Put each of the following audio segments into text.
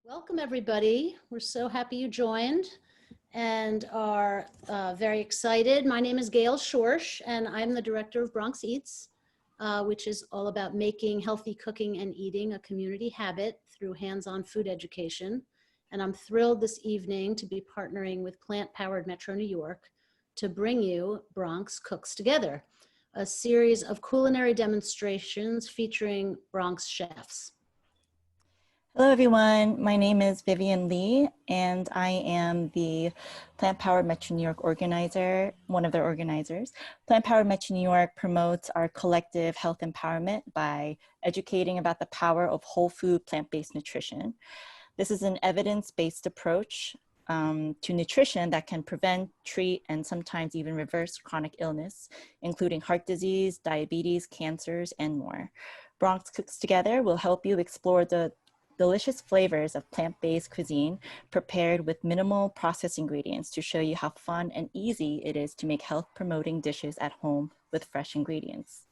Welcome, everybody. We're so happy you joined and are very excited. My name is Gail Schorsch, and I'm the director of Bronx Eats, which is all about making healthy cooking and eating a community habit through hands-on food education. And I'm thrilled this evening to be partnering with plant-powered Metro New York to bring you Bronx Cooks Together, a series of culinary demonstrations featuring Bronx chefs. Hello, everyone. My name is Vivian Lee, and I am the Plant Powered Metro New York organizer, one of their organizers. Plant Powered Metro New York promotes our collective health empowerment by educating about the power of whole food, plant-based nutrition. This is an evidence-based approach to nutrition that can prevent, treat, and sometimes even reverse chronic illness, including heart disease, diabetes, cancers, and more. Bronx Cooks Together will help you explore the delicious flavors of plant-based cuisine prepared with minimal processed ingredients to show you how fun and easy it is to make health-promoting dishes at home with fresh ingredients.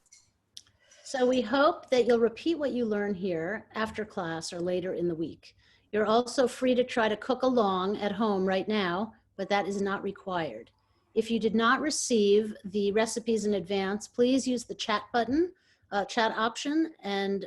So we hope that you'll repeat what you learn here after class or later in the week. You're also free to try to cook along at home right now, but that is not required. If you did not receive the recipes in advance, please use the chat button, chat option, and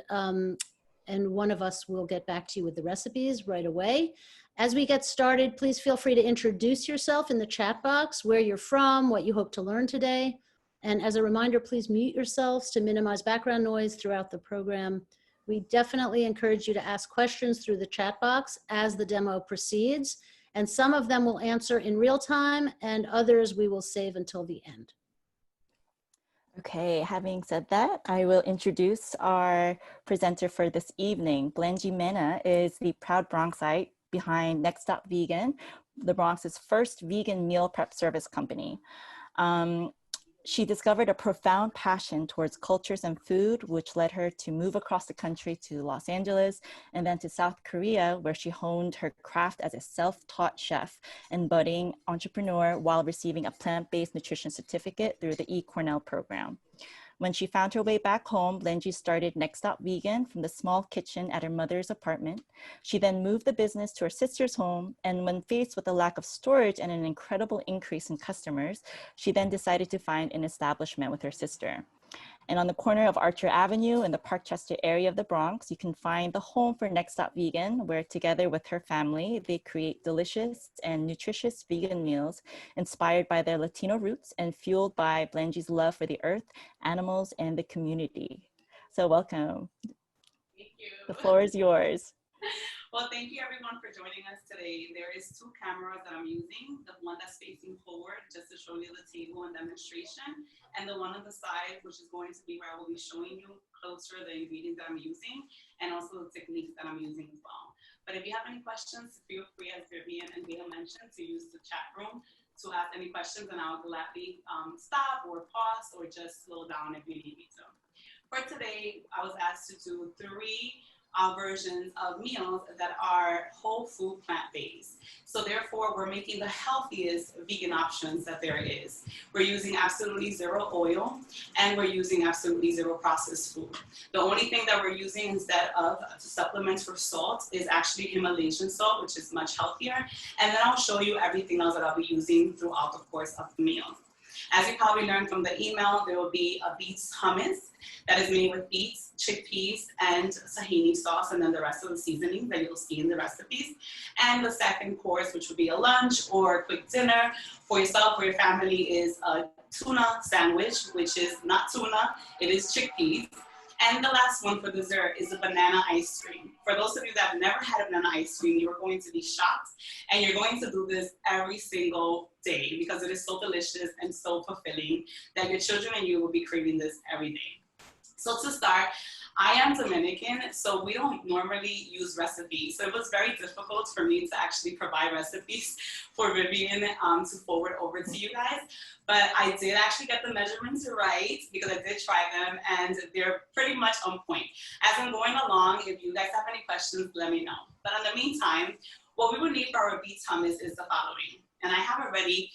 one of us will get back to you with the recipes right away. As we get started, please feel free to introduce yourself in the chat box, where you're from, what you hope to learn today. And as a reminder, please mute yourselves to minimize background noise throughout the program. We definitely encourage you to ask questions through the chat box as the demo proceeds, and some of them we'll answer in real time, and others we will save until the end. Okay, having said that, I will introduce our presenter for this evening. Blenlly Mena is the proud Bronxite behind Next Stop Vegan, the Bronx's first vegan meal prep service company. She discovered a profound passion towards cultures and food, which led her to move across the country to Los Angeles and then to South Korea, where she honed her craft as a self-taught chef and budding entrepreneur while receiving a plant-based nutrition certificate through the eCornell program. When she found her way back home, Blenlly started Next Stop Vegan from the small kitchen at her mother's apartment. She then moved the business to her sister's home, and when faced with a lack of storage and an incredible increase in customers, she then decided to find an establishment with her sister. And on the corner of Archer Avenue in the Parkchester area of the Bronx, you can find the home for Next Stop Vegan, where together with her family, they create delicious and nutritious vegan meals inspired by their Latino roots and fueled by Blenlly's love for the earth, animals, and the community. So welcome. Thank you. The floor is yours. Well, thank you everyone for joining us today. There is two cameras that I'm using, the one that's facing forward just to show you the table and demonstration, and the one on the side, which is going to be where I will be showing you closer the ingredients that I'm using and also the techniques that I'm using as well. But if you have any questions, feel free, as Vivian and Gail mentioned, to use the chat room to ask any questions, and I'll gladly stop or pause or just slow down if you need me to. For today, I was asked to do three versions of meals that are whole food plant-based. So therefore, we're making the healthiest vegan options that there is. We're using absolutely zero oil, and we're using absolutely zero processed food. The only thing that we're using instead of supplements for salt is actually Himalayan salt, which is much healthier. And then I'll show you everything else that I'll be using throughout the course of the meal. As you probably learned from the email, there will be a beets hummus that is made with beets, chickpeas, and tahini sauce, and then the rest of the seasoning that you'll see in the recipes. And the second course, which would be a lunch or a quick dinner for yourself or your family, is a tuna sandwich, which is not tuna, it is chickpeas. And the last one for dessert is a banana ice cream. For those of you that have never had a banana ice cream, you're going to be shocked, and you're going to do this every single day because it is so delicious and so fulfilling that your children and you will be craving this every day. So to start, I am Dominican, so we don't normally use recipes. So it was very difficult for me to actually provide recipes for Vivian to forward over to you guys. But I did actually get the measurements right because I did try them, and they're pretty much on point. As I'm going along, if you guys have any questions, let me know. But in the meantime, what we would need for our beets hummus is the following. And I have already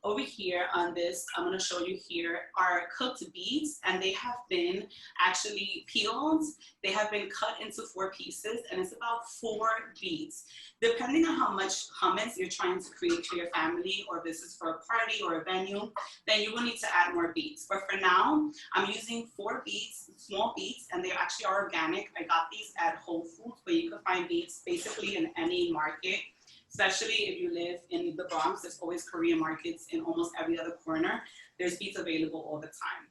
over here on this, I'm gonna show you here, are cooked beets, and they have been actually peeled. They have been cut into 4 pieces, and it's about 4 beets. Depending on how much hummus you're trying to create for your family, or this is for a party or a venue, then you will need to add more beets. But for now, I'm using 4 beets, small beets, and they actually are organic. I got these at Whole Foods, but you can find beets basically in any market. Especially if you live in the Bronx, there's always Korean markets in almost every other corner. There's beets available all the time.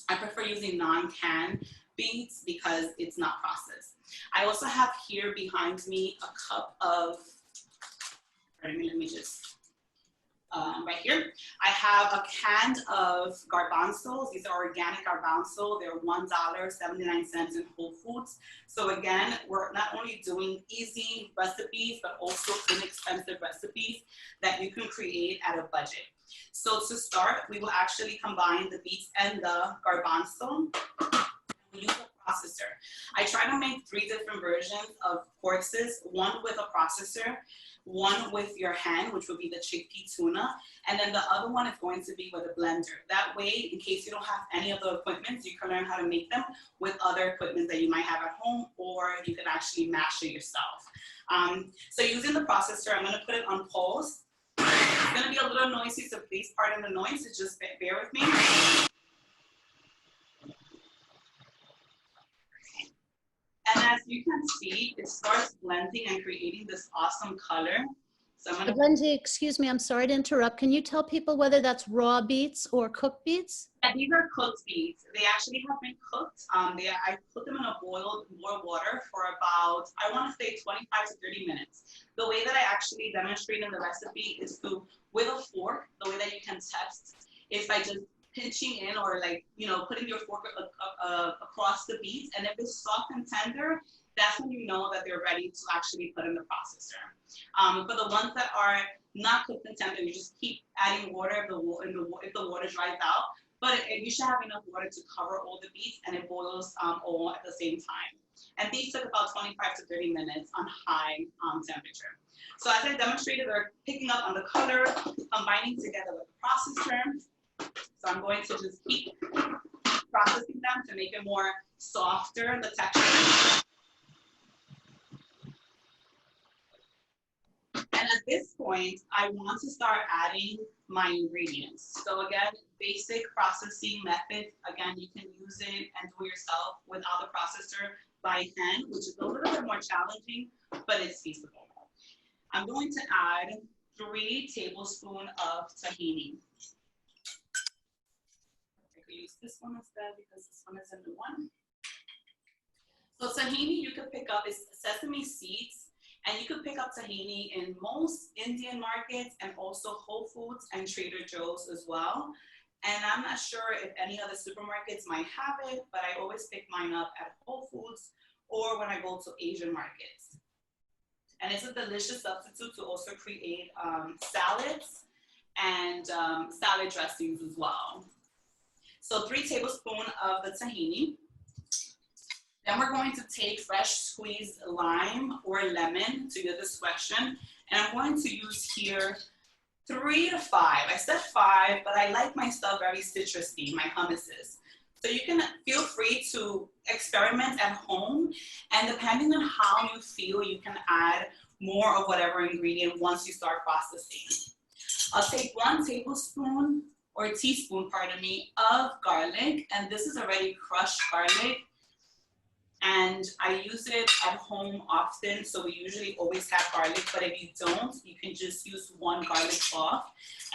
I prefer using non-canned beets because it's not processed. I also have here behind me a cup of, pardon me, let me just, right here, I have a can of garbanzos. These are organic garbanzo. They're $1.79 in Whole Foods. So again, we're not only doing easy recipes, but also inexpensive recipes that you can create at a budget. So to start, we will actually combine the beets and the garbanzo. We use a processor. I try to make 3 different versions of courses, one with a processor, one with your hand, which would be the chickpea tuna, and then the other one is going to be with a blender. That way, in case you don't have any of the equipment, you can learn how to make them with other equipment that you might have at home, or you can actually mash it yourself. So using the processor, I'm gonna put it on pause. It's gonna be a little noisy, so please pardon the noise, so just bear with me. And as you can see, it starts blending and creating this awesome color. So I'm gonna, Blenlly, excuse me, I'm sorry to interrupt. Can you tell people whether that's raw beets or cooked beets? yeah, these are cooked beets. They actually have been cooked. I put them in a boiled water for about, I want to say 25 to 30 minutes. The way that I actually demonstrate in the recipe is to, with a fork, the way that you can test is by just pinching in, or like, you know, putting your fork across the beets, and if it's soft and tender, that's when you know that they're ready to actually put in the processor. For the ones that are not cooked and tender, you just keep adding water if the water dries out, but you should have enough water to cover all the beets, and it boils all at the same time. And these took about 25 to 30 minutes on high temperature. So as I demonstrated, they're picking up on the color, combining together with the processor. So I'm going to just keep processing them to make it more softer, the texture. And at this point, I want to start adding my ingredients. So again, basic processing method. Again, you can use it and do it yourself without the processor by hand, which is a little bit more challenging, but it's feasible. I'm going to add 3 tablespoons of tahini. Use this one instead because this one is a new one. So tahini you could pick up is sesame seeds, and you could pick up tahini in most Indian markets and also Whole Foods and Trader Joe's as well. And I'm not sure if any other supermarkets might have it, but I always pick mine up at Whole Foods or when I go to Asian markets. And it's a delicious substitute to also create salads and salad dressings as well. So 3 tablespoons of the tahini. Then we're going to take fresh squeezed lime or lemon to your discretion. And I'm going to use here 3 to 5. I said 5, but I like my stuff very citrusy, my hummuses. So you can feel free to experiment at home. And depending on how you feel, you can add more of whatever ingredient once you start processing. I'll take 1 tablespoon or teaspoon, pardon me, of garlic. And this is already crushed garlic. And I use it at home often, so we usually always have garlic, but if you don't, you can just use 1 garlic clove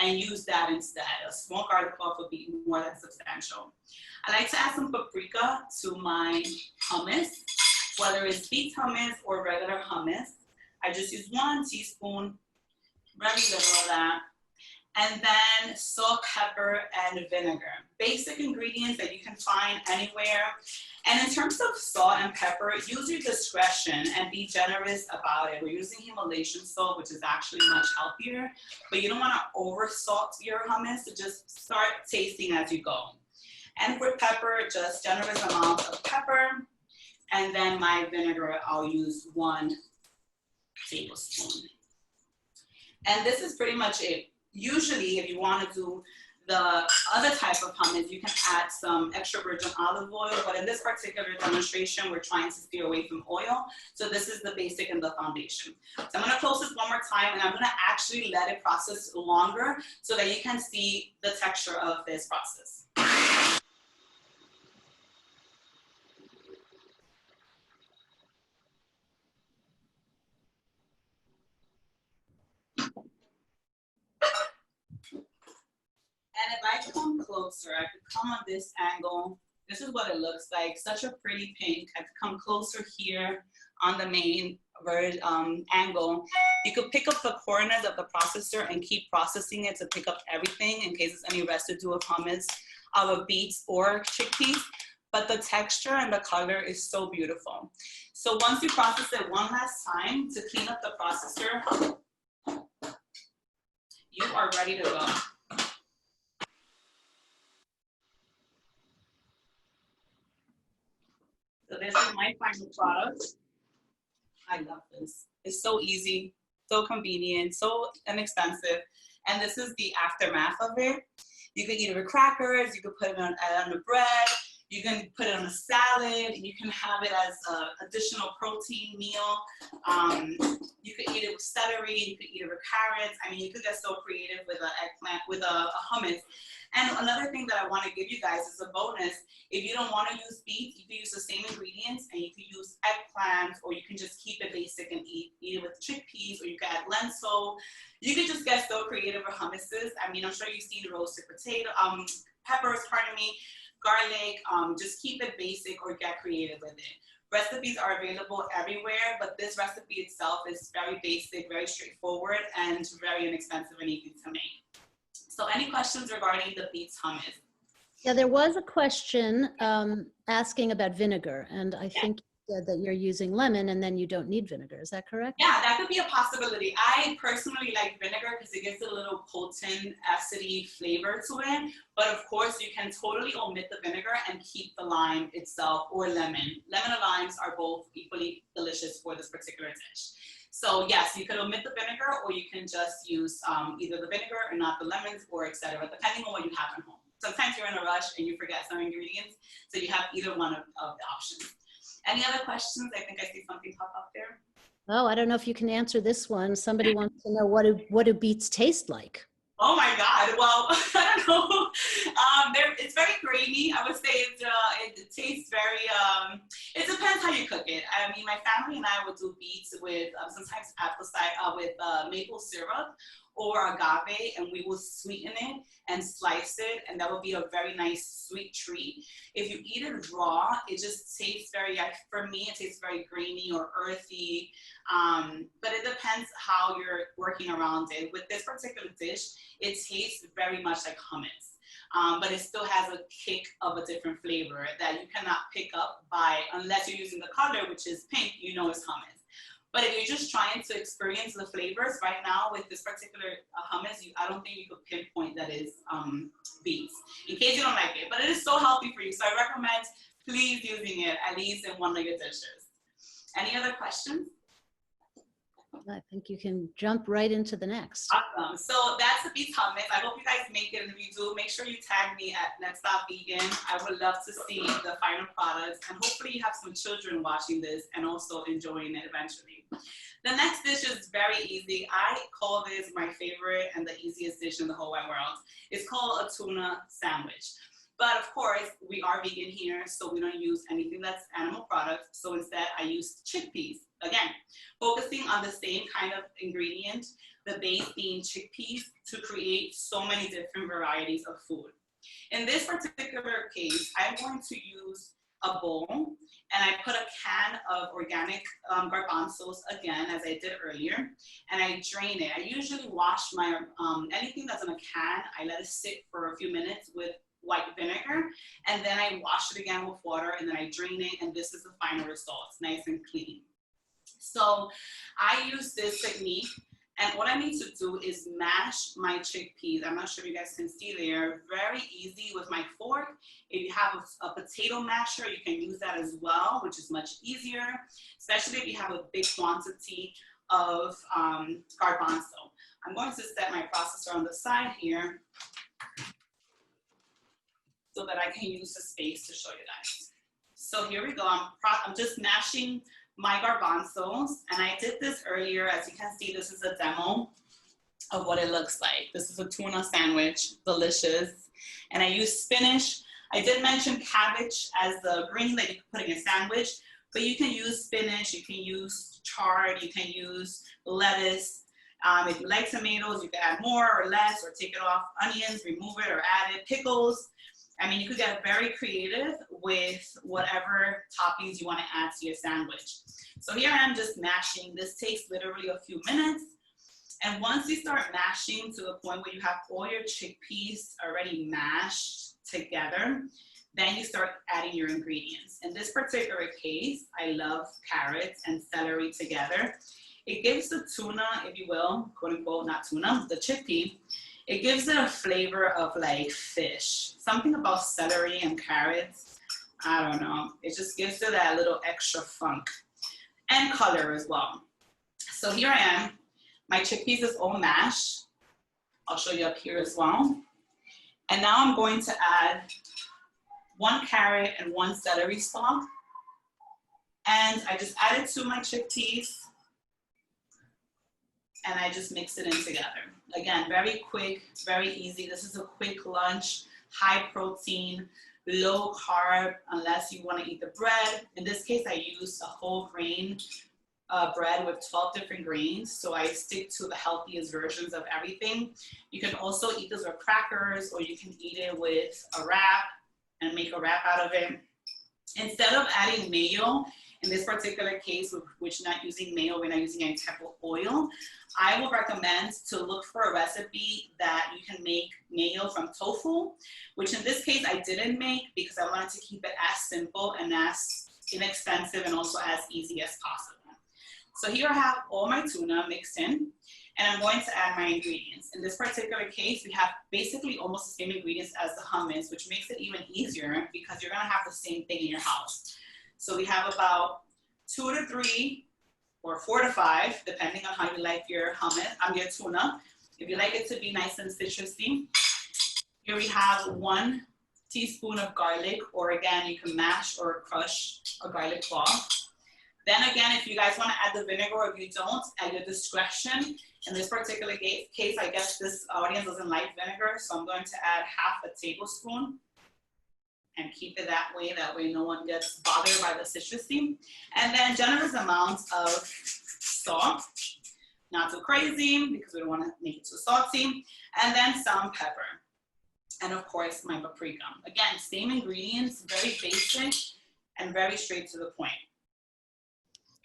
and use that instead. A small garlic clove would be more than substantial. I like to add some paprika to my hummus, whether it's beet hummus or regular hummus. I just use 1 teaspoon, very little of that. And then salt, pepper, and vinegar. Basic ingredients that you can find anywhere. And in terms of salt and pepper, use your discretion and be generous about it. We're using Himalayan salt, which is actually much healthier, but you don't want to over salt your hummus, so just start tasting as you go. And for pepper, just generous amount of pepper. And then my vinegar, I'll use 1 tablespoon. And this is pretty much it. Usually, if you want to do the other type of hummus, you can add some extra virgin olive oil, but in this particular demonstration, we're trying to steer away from oil. So this is the basic and the foundation. So I'm gonna close this one more time, and I'm gonna actually let it process longer so that you can see the texture of this process. And if I come closer, I could come on this angle. This is what it looks like, such a pretty pink. I could come closer here on the main angle. You could pick up the corners of the processor and keep processing it to pick up everything in case there's any residue of hummus, of beets or chickpeas. But the texture and the color is so beautiful. So once you process it one last time to clean up the processor, you are ready to go. So this is my final product. I love this. It's so easy, so convenient, so inexpensive. And this is the aftermath of it. You could eat it with crackers, you could put it on the bread, you can put it on a salad, you can have it as an additional protein meal. You could eat it with celery, you could eat it with carrots. I mean, you could get so creative with an eggplant, with a hummus. And another thing that I want to give you guys is a bonus. If you don't want to use beets, you can use the same ingredients and you can use eggplant, or you can just keep it basic and eat it with chickpeas, or you can add lentil. You can just get so creative with hummuses. I mean, I'm sure you've seen roasted peppers, pardon me, garlic. Just keep it basic or get creative with it. Recipes are available everywhere, but this recipe itself is very basic, very straightforward, and very inexpensive and easy to make. So any questions regarding the beets hummus? Yeah, there was a question asking about vinegar, and I think you said that you're using lemon and then you don't need vinegar. Is that correct? Yeah, that could be a possibility. I personally like vinegar because it gives a little potent, acidy flavor to it. But of course, you can totally omit the vinegar and keep the lime itself, or lemon. Lemon and limes are both equally delicious for this particular dish. So yes, you could omit the vinegar, or you can just use either the vinegar or not the lemons, or etc., depending on what you have at home. Sometimes you're in a rush and you forget some ingredients, so you have either one of the options. Any other questions? I think I see something pop up there. Oh, I don't know if you can answer this one. Somebody wants to know, what do beets taste like? Oh my God! Well, I don't know. It's very grainy. I would say it tastes very. It depends how you cook it. I mean, my family and I would do beets with sometimes apple cider with maple syrup or agave, and we will sweeten it and slice it, and that would be a very nice sweet treat. If you eat it raw, it just tastes very, for me, it tastes very grainy or earthy, but it depends how you're working around it. With this particular dish, it tastes very much like hummus, but it still has a kick of a different flavor that you cannot pick up unless you're using the color, which is pink, you know it's hummus. But if you're just trying to experience the flavors right now with this particular hummus, I don't think you could pinpoint that is beets, in case you don't like it. But it is so healthy for you, so I recommend please using it at least in one of your dishes. Any other questions? I think you can jump right into the next. Awesome. So that's the beets hummus. I hope you guys make it, and if you do, make sure you tag me at Next Stop Vegan. I would love to see the final products, and hopefully you have some children watching this and also enjoying it eventually. The next dish is very easy. I call this my favorite and the easiest dish in the whole wide world. It's called a tuna sandwich. But of course, we are vegan here, so we don't use anything that's animal products. So instead, I use chickpeas. Again, focusing on the same kind of ingredient, the base being chickpeas, to create so many different varieties of food. In this particular case, I'm going to use a bowl, and I put a can of organic garbanzos again, as I did earlier, and I drain it. I usually wash my, anything that's in a can, I let it sit for a few minutes with white vinegar, and then I wash it again with water, and then I drain it, and this is the final result. It's nice and clean. So I use this technique, and what I need to do is mash my chickpeas. I'm not sure if you guys can see there. Very easy with my fork. If you have a potato masher, you can use that as well, which is much easier, especially if you have a big quantity of garbanzo. I'm going to set my processor on the side here so that I can use the space to show you guys. So here we go. I'm just mashing my garbanzos, and I did this earlier. As you can see, this is a demo of what it looks like. This is a tuna sandwich, delicious. And I use spinach. I did mention cabbage as the green that you can put in a sandwich, but you can use spinach, you can use chard, you can use lettuce. If you like tomatoes, you can add more or less, or take it off. Onions, remove it or add it. Pickles. I mean, you could get very creative with whatever toppings you want to add to your sandwich. So here I am just mashing. This takes literally a few minutes. And once you start mashing to the point where you have all your chickpeas already mashed together, then you start adding your ingredients. In this particular case, I love carrots and celery together. It gives the tuna, if you will, quote unquote, not tuna, the chickpea, it gives it a flavor of like fish. Something about celery and carrots, I don't know. It just gives it that little extra funk and color as well. So here I am. My chickpeas is all mashed. I'll show you up here as well. And now I'm going to add 1 carrot and 1 celery stalk. And I just add it to my chickpeas. And I just mix it in together. Again, very quick, very easy. This is a quick lunch, high protein, low carb, unless you want to eat the bread. In this case, I use a whole grain bread with 12 different grains. So I stick to the healthiest versions of everything. You can also eat this with crackers, or you can eat it with a wrap and make a wrap out of it. Instead of adding mayo, in this particular case, which not using mayo, we're not using any type of oil, I will recommend to look for a recipe that you can make mayo from tofu, which in this case I didn't make because I wanted to keep it as simple and as inexpensive and also as easy as possible. So here I have all my tuna mixed in, and I'm going to add my ingredients. In this particular case, we have basically almost the same ingredients as the hummus, which makes it even easier because you're gonna have the same thing in your house. So we have about 2 to 3 or 4 to 5, depending on how you like your hummus, your tuna. If you like it to be nice and citrusy. Here we have 1 teaspoon of garlic, or again, you can mash or crush a garlic clove. Then again, if you guys want to add the vinegar, or if you don't, at your discretion. In this particular case, I guess this audience doesn't like vinegar, so I'm going to add half a tablespoon and keep it that way. That way no one gets bothered by the citrusy. And then generous amounts of salt, not too crazy because we don't want to make it too salty. And then some pepper. And of course, my paprika. Again, same ingredients, very basic and very straight to the point.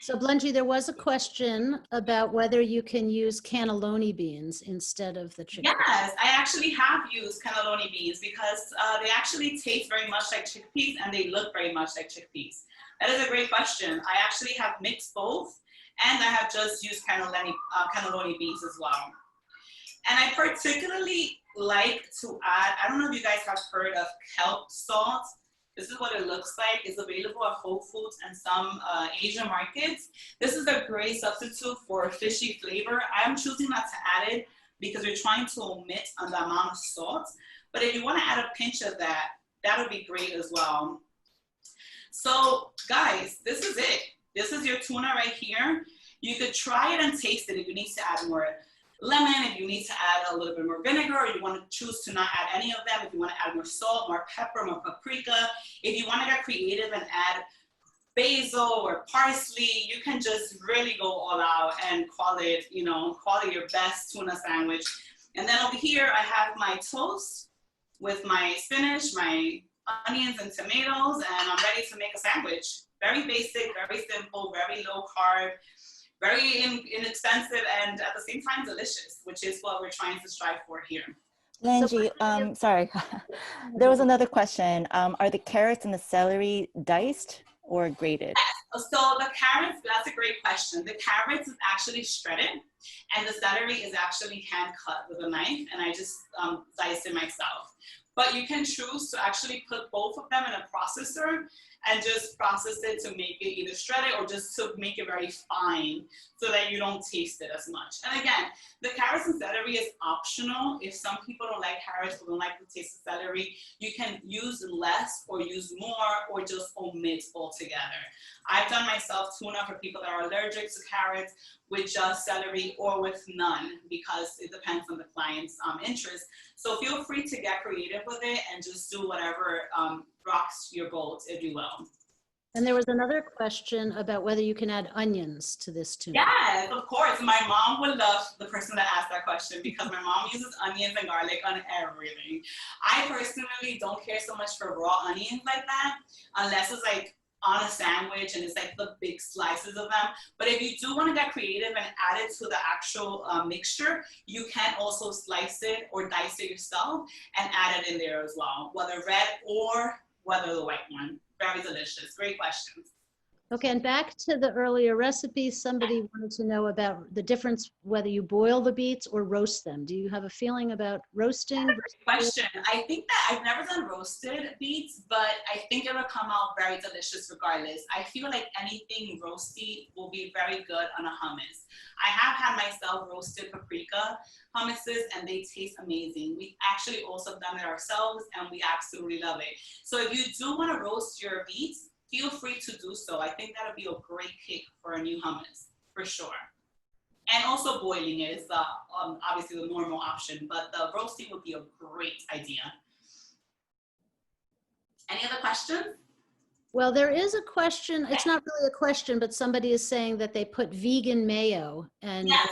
So Blenlly, there was a question about whether you can use cannelloni beans instead of the chickpeas. Yes, I actually have used cannelloni beans because they actually taste very much like chickpeas and they look very much like chickpeas. That is a great question. I actually have mixed both, and I have just used cannelloni beans as well. And I particularly like to add, I don't know if you guys have heard of kelp salt. This is what it looks like. It's available at Whole Foods and some Asian markets. This is a great substitute for a fishy flavor. I'm choosing not to add it because we're trying to omit on the amount of salt. But if you want to add a pinch of that, that would be great as well. So guys, this is it. This is your tuna right here. You could try it and taste it if you need to add more lemon, if you need to add a little bit more vinegar, or you want to choose to not add any of them, if you want to add more salt, more pepper, more paprika, if you want to get creative and add basil or parsley, you can just really go all out and call it, you know, call it your best tuna sandwich. And then over here, I have my toast with my spinach, my onions and tomatoes, and I'm ready to make a sandwich. Very basic, very simple, very low carb, very inexpensive, and at the same time delicious, which is what we're trying to strive for here. Blenlly, sorry, there was another question. Are the carrots and the celery diced or grated? Yes. So the carrots, that's a great question. The carrots is actually shredded, and the celery is actually hand cut with a knife, and I just diced it myself. But you can choose to actually put both of them in a processor and just process it to make it either shred it or just to make it very fine so that you don't taste it as much. And again, the carrots and celery is optional. If some people don't like carrots or don't like the taste of celery, you can use less or use more or just omit altogether. I've done myself tuna for people that are allergic to carrots with just celery or with none because it depends on the client's interest. So feel free to get creative with it and just do whatever rocks your boat, if you will. And there was another question about whether you can add onions to this tuna. Yes, of course. My mom would love the person that asked that question because my mom uses onions and garlic on everything. I personally don't care so much for raw onions like that unless it's like on a sandwich and it's like the big slices of them. But if you do want to get creative and add it to the actual mixture, you can also slice it or dice it yourself and add it in there as well, whether red or whether the white one. Very delicious. Great questions. Okay, and back to the earlier recipe, somebody wanted to know about the difference whether you boil the beets or roast them. Do you have a feeling about roasting? Question. I think that I've never done roasted beets, but I think it will come out very delicious regardless. I feel like anything roasty will be very good on a hummus. I have had myself roasted paprika hummuses and they taste amazing. We've actually also done it ourselves and we absolutely love it. So if you do want to roast your beets, feel free to do so. I think that'll be a great kick for a new hummus, for sure. And also boiling it is obviously the normal option, but the roasting would be a great idea. Any other questions? Well, there is a question. It's not really a question, but somebody is saying that they put vegan mayo. And yes,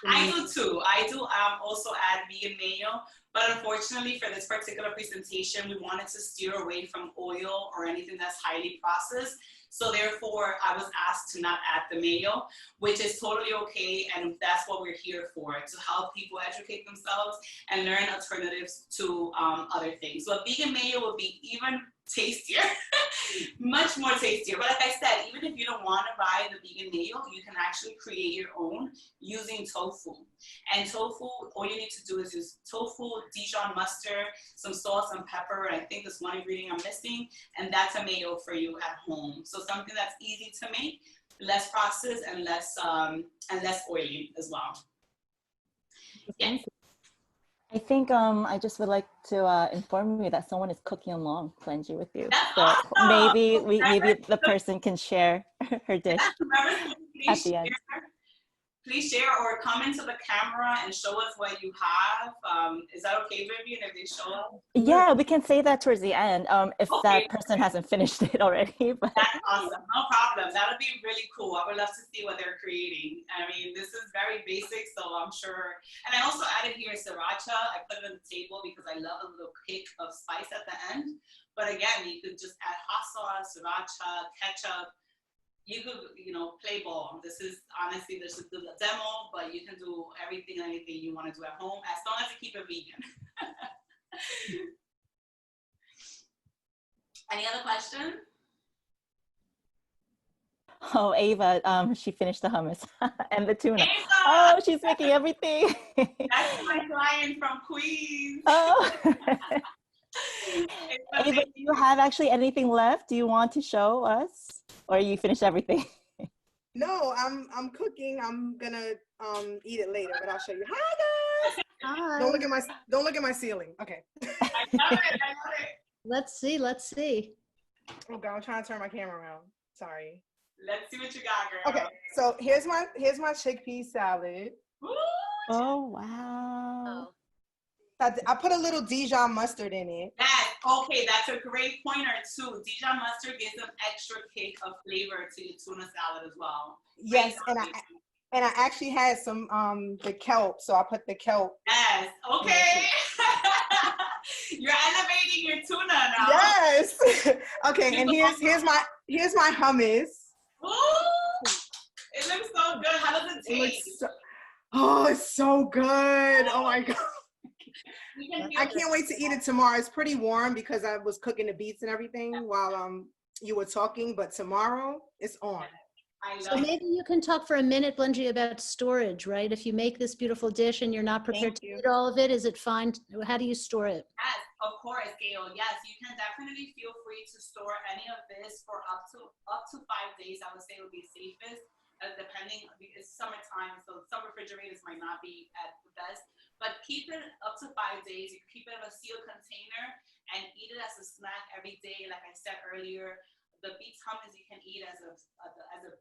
I do too. I do also add vegan mayo. But unfortunately, for this particular presentation, we wanted to steer away from oil or anything that's highly processed. So therefore, I was asked to not add the mayo, which is totally okay. And that's what we're here for, to help people educate themselves and learn alternatives to other things. So a vegan mayo would be even tastier, much more tastier. But like I said, even if you don't want to buy the vegan mayo, you can actually create your own using tofu. And tofu, all you need to do is use tofu, Dijon mustard, some salt, some pepper, and I think there's one ingredient I'm missing, and that's a mayo for you at home. So something that's easy to make, less processed, and less oily as well. Yes. I think I just would like to inform you that someone is cooking along, Blenlly, with you. That's So awesome. maybe the person can share her dish at the end. Please share or come into the camera and show us what you have. Is that okay, Vivian, if they show us? Yeah, we can say that towards the end if that person hasn't finished it already. But. That's awesome. No problem. That would be really cool. I would love to see what they're creating. I mean, this is very basic, so I'm sure. And I also added here sriracha. I put it on the table because I love a little kick of spice at the end. But again, you could just add hot sauce, sriracha, ketchup. You could, play ball. This is honestly, this is the demo, but you can do everything and anything you want to do at home as long as you keep it vegan. Any other questions? Oh, Ava, she finished the hummus and the tuna. Ava! Oh, she's making everything. That's my client from Queens. Oh. Ava, do you have actually anything left? Do you want to show us? Or you finished everything? No, I'm cooking. I'm gonna eat it later, but I'll show you. Hi guys. Hi. Don't look at my ceiling. Okay. I love it. Let's see. Oh god, I'm trying to turn my camera around. Sorry. Let's see what you got, girl. Okay, so here's my chickpea salad. Ooh, Oh wow. I put a little Dijon mustard in it. Okay, that's a great pointer too. Dijon mustard gives an extra kick of flavor to your tuna salad as well. Yes, and I actually had some the kelp, so I put the kelp. Yes, okay. You're elevating your tuna now. Yes. Okay, and here's my hummus. Ooh, it looks so good. How does it taste? It's so good. Oh my god. I can't wait to eat it tomorrow. It's pretty warm because I was cooking the beets and everything while you were talking, but tomorrow it's on. So maybe you can talk for a minute, Blenlly, about storage, right? If you make this beautiful dish and you're not prepared to eat all of it, is it fine? How do you store it? Yes. Of course, Gail. Yes, you can definitely feel free to store any of this for up to 5 days. I would say would be safest, depending. It's summertime, so some refrigerators might not be at the best. But keep it up to 5 days. You can keep it in a sealed container and eat it as a snack every day. Like I said earlier, the Beets hummus you can eat as a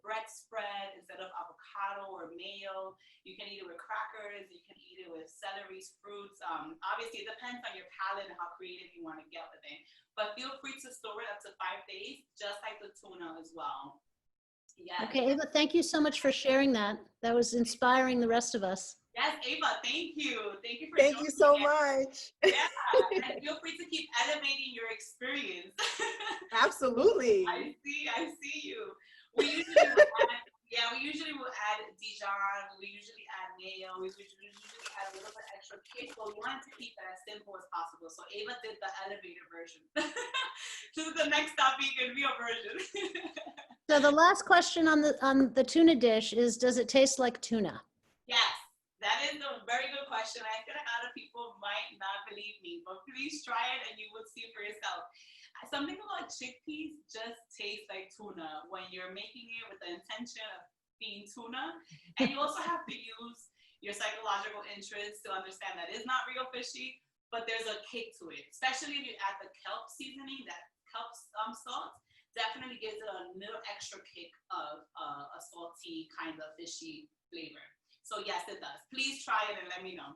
bread spread instead of avocado or mayo. You can eat it with crackers. You can eat it with celery, fruits. Obviously, it depends on your palate and how creative you want to get with it. But feel free to store it up to 5 days, just like the tuna as well. Yes. Okay, Ava, thank you so much for sharing that. That was inspiring the rest of us. Yes, Ava, thank you. Thank you for Thank you so much. Yeah, and feel free to keep elevating your experience. Absolutely. I see you. We usually will add Dijon. We usually add mayo. We usually add a little bit extra kick. But we wanted to keep it as simple as possible. So Ava did the elevator version. This is the next stop vegan meal version. So the last question on the tuna dish is, does it taste like tuna? Yes. That is a very good question. I feel like a lot of people might not believe me, but please try it and you will see for yourself. Something about chickpeas just tastes like tuna when you're making it with the intention of being tuna. And you also have to use your psychological interest to understand that it's not real fishy, but there's a kick to it. Especially if you add the kelp seasoning, that kelp salt definitely gives it a little extra kick of a salty kind of fishy flavor. So yes, it does. Please try it and let me know.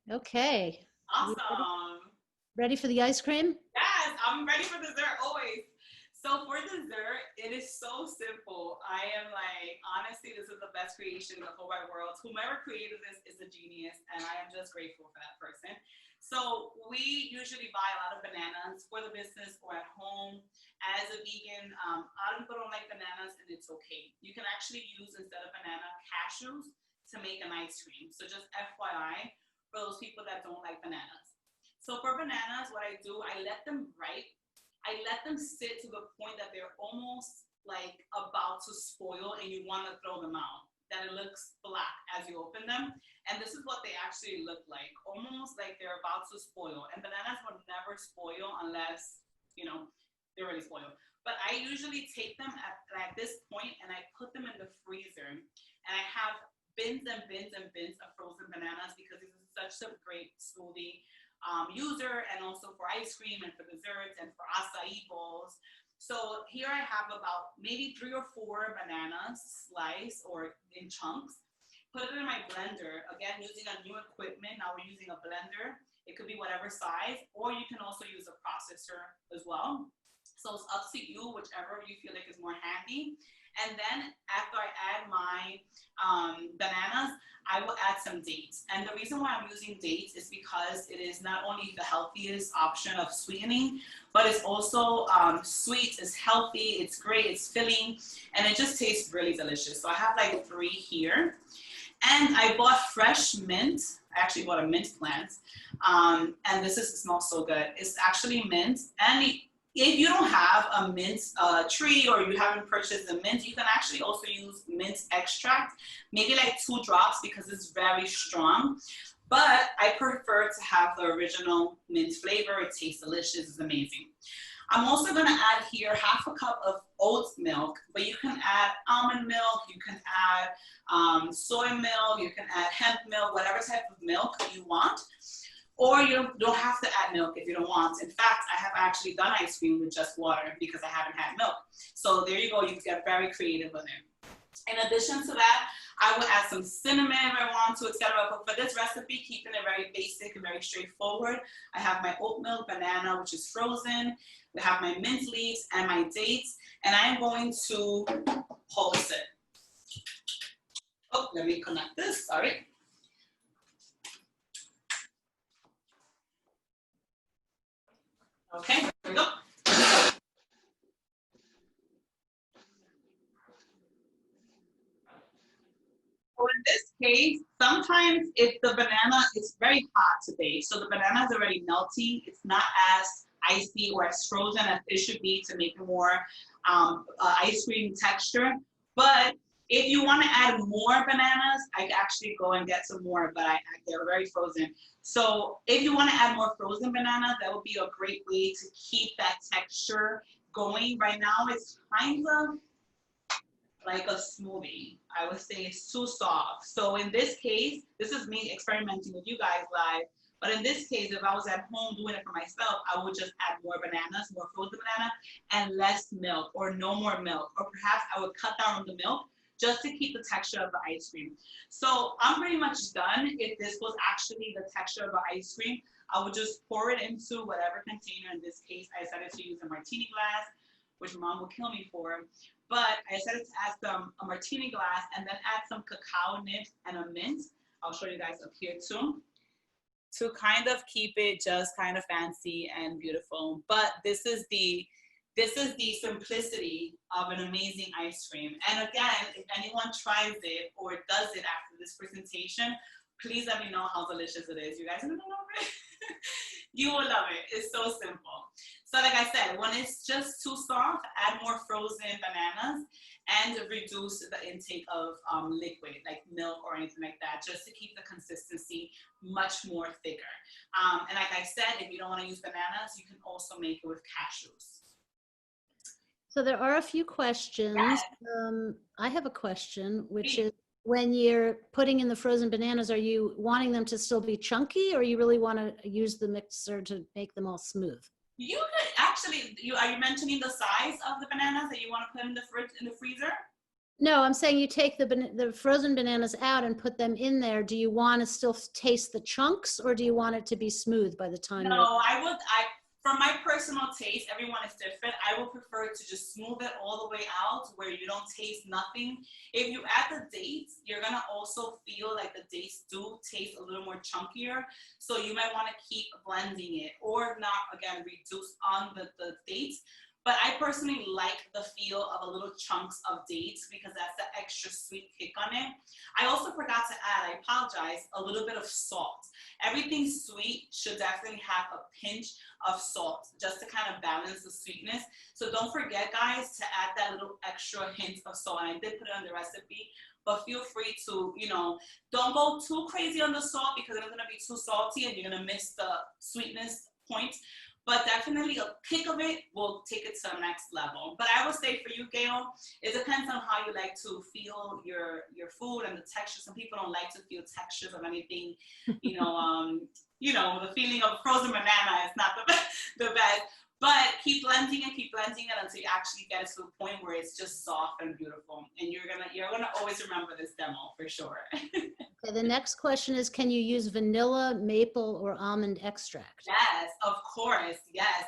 Okay. Awesome. Ready for the ice cream? Yes, I'm ready for dessert always. So for dessert, it is so simple. I am like, honestly, this is the best creation in the whole wide world. Whomever created this is a genius, and I am just grateful for that person. So we usually buy a lot of bananas for the business or at home. As a vegan, a lot of people don't like bananas, and it's okay. You can actually use, instead of banana, cashews to make an ice cream. So just FYI for those people that don't like bananas. So for bananas, what I do, I let them ripe. I let them sit to the point that they're almost like about to spoil and you want to throw them out. That it looks black as you open them. And this is what they actually look like, almost like they're about to spoil. And bananas will never spoil unless, you know, they're really spoiled. But I usually take them at this point and I put them in the freezer. And I have bins and bins and bins of frozen bananas because this is such a great smoothie user, and also for ice cream and for desserts and for acai bowls. So here I have about maybe 3 or 4 bananas sliced or in chunks. Put it in my blender, again, using a new equipment. Now we're using a blender. It could be whatever size, or you can also use a processor as well. So it's up to you, whichever you feel like is more handy. And then after I add my bananas, I will add some dates. And the reason why I'm using dates is because it is not only the healthiest option of sweetening, but it's also sweet, it's healthy, it's great, it's filling, and it just tastes really delicious. So I have like 3 here. And I bought fresh mint. I actually bought a mint plant. And it smells so good. It's actually mint. And if you don't have a mint tree or you haven't purchased the mint, you can actually also use mint extract, maybe like 2 drops because it's very strong. But I prefer to have the original mint flavor. It tastes delicious, it's amazing. I'm also gonna add here 1/2 cup of oat milk, but you can add almond milk, you can add soy milk, you can add hemp milk, whatever type of milk you want. Or you don't have to add milk if you don't want. In fact, I have actually done ice cream with just water because I haven't had milk. So there you go, you can get very creative with it. In addition to that, I will add some cinnamon if I want to, etc. But for this recipe, keeping it very basic and very straightforward, I have my oat milk banana, which is frozen. We have my mint leaves and my dates, and I am going to pulse it. Oh, let me connect this, sorry. Okay, here we go. So in this case, sometimes if the banana is very hot today, so the banana is already melting, it's not as icy or as frozen as it should be to make a more ice cream texture. But If you want to add more bananas, I actually go and get some more, but they're very frozen. So if you want to add more frozen bananas, that would be a great way to keep that texture going. Right now, it's kind of like a smoothie. I would say it's too soft. So in this case, this is me experimenting with you guys live. But in this case, if I was at home doing it for myself, I would just add more bananas, more frozen banana, and less milk or no more milk. Or perhaps I would cut down on the milk just to keep the texture of the ice cream. So I'm pretty much done. If this was actually the texture of the ice cream, I would just pour it into whatever container. In this case, I decided to use a martini glass, which mom will kill me for. But I decided to add a martini glass and then add some cacao nibs and a mint. I'll show you guys up here too, to kind of keep it just kind of fancy and beautiful. But this is the simplicity of an amazing ice cream. And again, if anyone tries it or does it after this presentation, please let me know how delicious it is. You guys are gonna love it. You will love it. It's so simple. So like I said, when it's just too soft, add more frozen bananas and reduce the intake of liquid like milk or anything like that, just to keep the consistency much more thicker. And like I said, if you don't want to use bananas, you can also make it with cashews. So there are a few questions. Yes. I have a question, which Please. is, when you're putting in the frozen bananas, are you wanting them to still be chunky, or you really want to use the mixer to make them all smooth? You could actually, are you mentioning the size of the bananas that you want to put in the fridge, in the freezer? No, I'm saying you take the frozen bananas out and put them in there. Do you want to still taste the chunks, or do you want it to be smooth by the time? No, from my personal taste, everyone is different. I would prefer to just smooth it all the way out where you don't taste nothing. If you add the dates, you're gonna also feel like the dates do taste a little more chunkier. So you might want to keep blending it, or not, again, reduce on the dates. But I personally like the feel of a little chunks of dates because that's the extra sweet kick on it. I also forgot to add, I apologize, a little bit of salt. Everything sweet should definitely have a pinch of salt just to kind of balance the sweetness. So don't forget, guys, to add that little extra hint of salt. And I did put it on the recipe, but feel free to, don't go too crazy on the salt because it's gonna be too salty and you're gonna miss the sweetness point. But definitely a kick of it will take it to the next level. But I would say for you, Gail, it depends on how you like to feel your food and the texture. Some people don't like to feel textures of anything, the feeling of frozen banana is not the best. But keep blending it until you actually get it to the point where it's just soft and beautiful. And you're gonna always remember this demo for sure. Okay, the next question is, can you use vanilla, maple, or almond extract? Yes, of course, yes.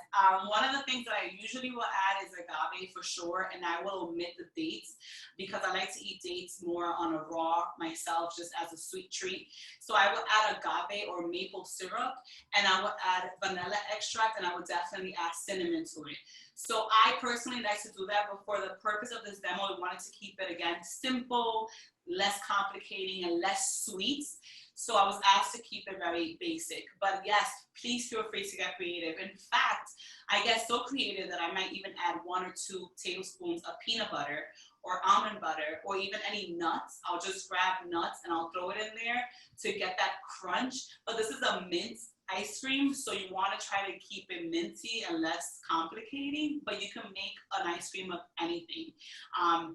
One of the things that I usually will add is agave for sure, and I will omit the dates because I like to eat dates more on a raw myself, just as a sweet treat. So I will add agave or maple syrup, and I will add vanilla extract, and I would definitely add cinnamon to it. So I personally like to do that, but for the purpose of this demo, I wanted to keep it, again, simple, less complicating, and less sweets. So I was asked to keep it very basic. But yes, please feel free to get creative. In fact, I get so creative that I might even add 1 or 2 tablespoons of peanut butter or almond butter, or even any nuts. I'll just grab nuts and I'll throw it in there to get that crunch. But this is a mint ice cream, so you want to try to keep it minty and less complicating, but you can make an ice cream of anything.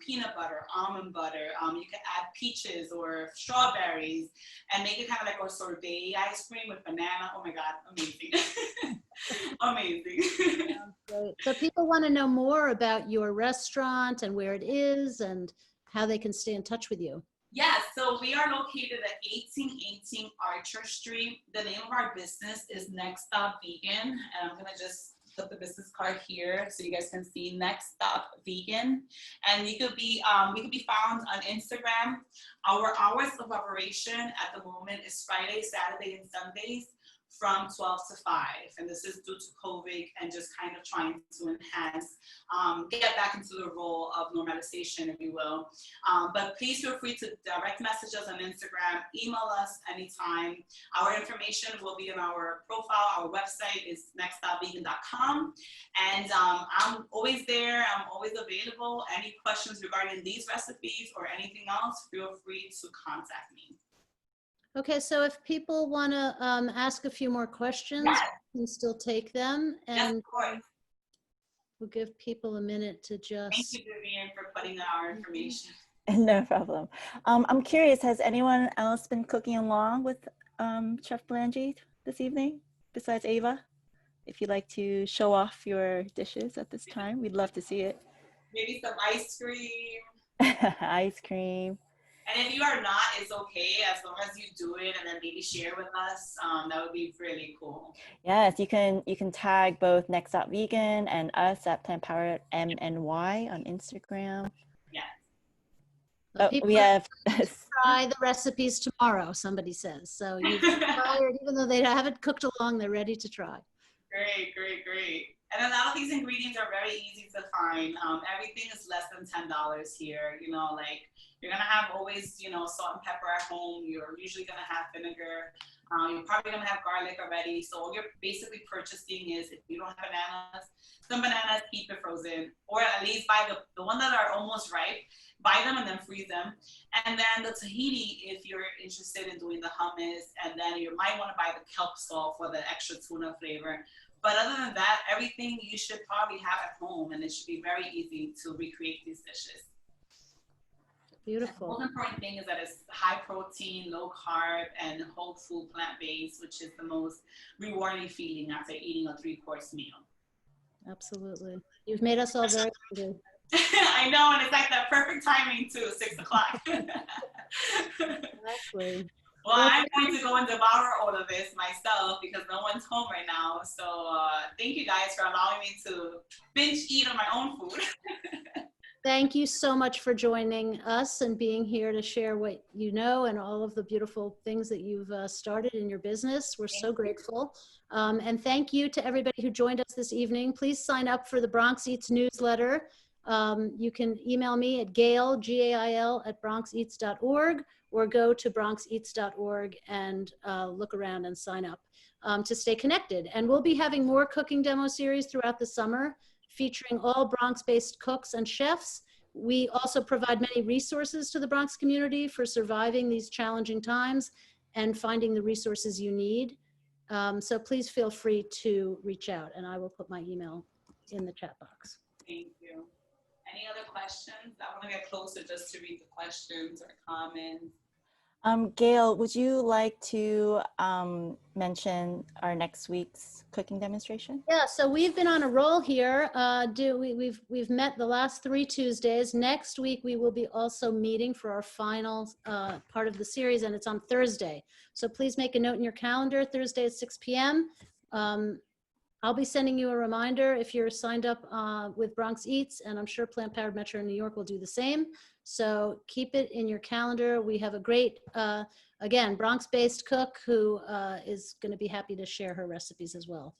Peanut butter, almond butter, you can add peaches or strawberries and make it kind of like a sorbet ice cream with banana. Oh my God, amazing. Amazing. Great. So people want to know more about your restaurant and where it is and how they can stay in touch with you. Yes, so we are located at 1818 Archer Street. The name of our business is Next Stop Vegan, and I'm gonna just put the business card here so you guys can see Next Stop Vegan. And we could be found on Instagram. Our hours of operation at the moment is Friday, Saturday, and Sundays from 12 to 5. And this is due to COVID and just kind of trying to enhance, get back into the role of normalization, if you will. But please feel free to direct message us on Instagram, email us anytime. Our information will be in our profile. Our website is next.vegan.com. And I'm always there. I'm always available. Any questions regarding these recipes or anything else, feel free to contact me. Okay, so if people want to ask a few more questions, we can still take them, Yes, and of course. we'll give people a minute to just. Thank you, Vivian, for putting our information. No problem. I'm curious, has anyone else been cooking along with Chef Blenlly this evening besides Ava? If you'd like to show off your dishes at this time, we'd love to see it. Maybe some ice cream. Ice cream. And if you are not, it's okay, as long as you do it and then maybe share with us. That would be really cool. Yes, you can tag both next.vegan and us at Plant Power MNY on Instagram. Yeah. Well, We have try the recipes tomorrow, somebody says. So you've inspired, even though they haven't cooked along, they're ready to try. Great, great, great. And a lot of these ingredients are very easy to find. Everything is less than $10 here. You know, like you're gonna have always, you know, salt and pepper at home. You're usually gonna have vinegar. You're probably gonna have garlic already. So all you're basically purchasing is, if you don't have bananas, some bananas, keep it frozen, or at least buy the ones that are almost ripe. Buy them and then freeze them. And then the tahini, if you're interested in doing the hummus, and then you might want to buy the kelp salt for the extra tuna flavor. But other than that, everything you should probably have at home, and it should be very easy to recreate these dishes. Beautiful. The most important thing is that it's high protein, low carb, and whole food plant-based, which is the most rewarding feeling after eating a 3-course meal. Absolutely. You've made us all very hungry. I know, and it's like that perfect timing too, 6 o'clock. Exactly. Well, I'm going to go and devour all of this myself because no one's home right now. So thank you guys for allowing me to binge eat on my own food. Thank you so much for joining us and being here to share what you know and all of the beautiful things that you've started in your business. We're so grateful. And thank you to everybody who joined us this evening. Please sign up for the Bronx Eats newsletter. You can email me at Gail, G-A-I-L, @bronxeats.org, or go to bronxeats.org and look around and sign up to stay connected. And we'll be having more cooking demo series throughout the summer, featuring all Bronx-based cooks and chefs. We also provide many resources to the Bronx community for surviving these challenging times and finding the resources you need. So please feel free to reach out, and I will put my email in the chat box. Thank you. Any other questions? I want to get closer just to read the questions or comments. Gail, would you like to mention our next week's cooking demonstration? Yeah, so we've been on a roll here. We've met the last 3 Tuesdays. Next week we will be also meeting for our final part of the series, and it's on Thursday. So please make a note in your calendar, Thursday at 6 p.m. I'll be sending you a reminder if you're signed up with Bronx Eats, and I'm sure Plant Powered Metro in New York will do the same. So keep it in your calendar. We have a great, again, Bronx-based cook who is going to be happy to share her recipes as well.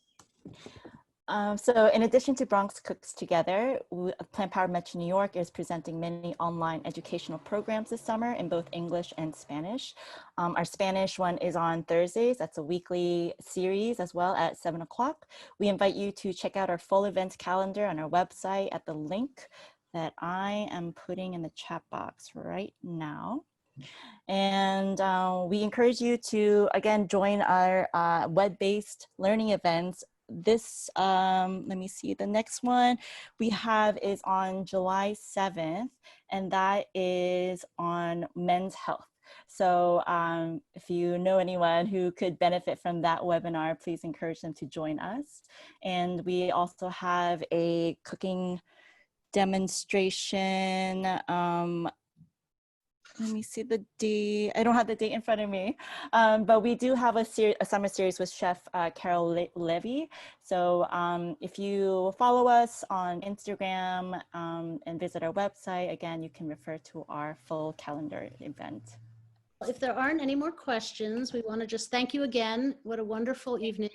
So in addition to Bronx Cooks Together, Plant Powered Metro New York is presenting many online educational programs this summer in both English and Spanish. Our Spanish one is on Thursdays. That's a weekly series as well at 7 o'clock. We invite you to check out our full event calendar on our website at the link that I am putting in the chat box right now. And we encourage you to, again, join our web-based learning events. This, let me see, the next one we have is on July 7th, and that is on men's health. So if you know anyone who could benefit from that webinar, please encourage them to join us. And we also have a cooking demonstration. Let me see the date. I don't have the date in front of me, but we do have a summer series with Chef Carol Levy. So if you follow us on Instagram and visit our website, again, you can refer to our full calendar event. If there aren't any more questions, we want to just thank you again. What a wonderful evening.